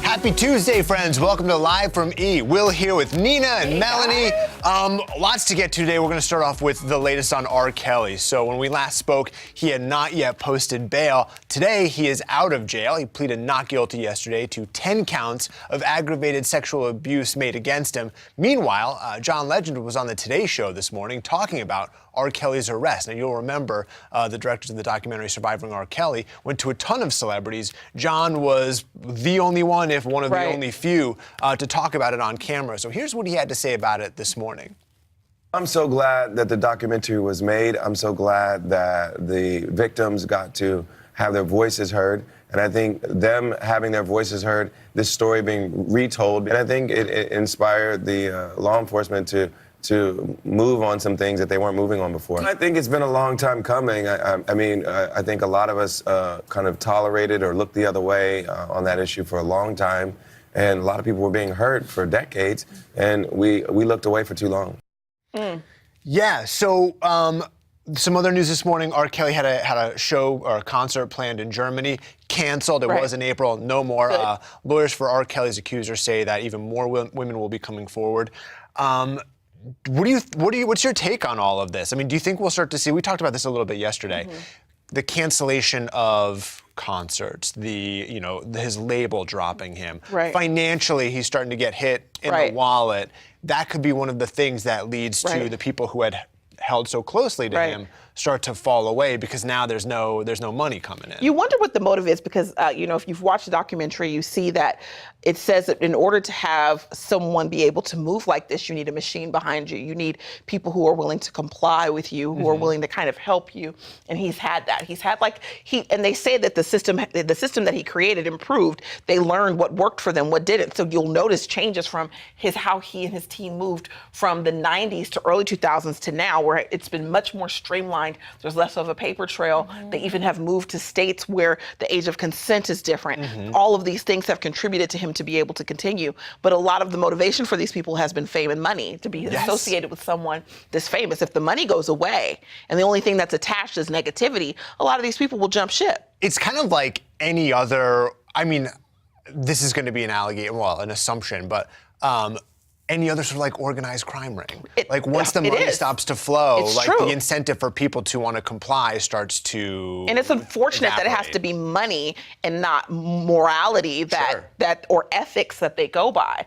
Happy Tuesday, friends. Welcome to Live from E. Will here with Nina and Melanie. Lots to get to today. We're going to start off with the latest on R. Kelly. So when we last spoke, he had not yet posted bail. Today, he is out of jail. He pleaded not guilty yesterday to 10 counts of aggravated sexual abuse made against him. Meanwhile, John Legend was on the Today Show this morning talking about R. Kelly's arrest. Now, you'll remember the directors of the documentary Surviving R. Kelly went to a ton of celebrities. John was the only one, if one of the only few, to talk about it on camera. So here's what he had to say about it this morning. I'm so glad that the documentary was made. I'm so glad that the victims got to have their voices heard. And I think them having their voices heard, this story being retold, and I think it inspired the law enforcement to move on some things that they weren't moving on before. I think it's been a long time coming. I think a lot of us kind of tolerated or looked the other way on that issue for a long time. And a lot of people were being hurt for decades, and we looked away for too long. Yeah, so some other news this morning. R. Kelly had a show or a concert planned in Germany, canceled. It was in April, no more. Lawyers for R. Kelly's accusers say that even more women will be coming forward. What's your take on all of this? I mean, do you think we'll start to see, we talked about this a little bit yesterday, the cancellation of concerts, his label dropping him. Financially, he's starting to get hit in the wallet. That could be one of the things that leads to the people who had held so closely to him start to fall away because now there's no money coming in. You wonder what the motive is because, if you've watched the documentary, you see that it says that in order to have someone be able to move like this, you need a machine behind you. You need people who are willing to comply with you, who are willing to kind of help you. And he's had that. He's had and they say that the system that he created improved. They learned what worked for them, what didn't. So you'll notice changes from how he and his team moved from the 90s to early 2000s to now, where it's been much more streamlined. There's less of a paper trail. They even have moved to states where the age of consent is different. All of these things have contributed to him to be able to continue. But a lot of the motivation for these people has been fame and money, to be associated with someone this famous. If the money goes away and the only thing that's attached is negativity, a lot of these people will jump ship. It's kind of like any other, this is going to be an assumption, but any other sort of organized crime ring. Once the money stops to flow, the incentive for people to want to comply starts to And it's unfortunate that it has to be money and not morality or ethics that they go by.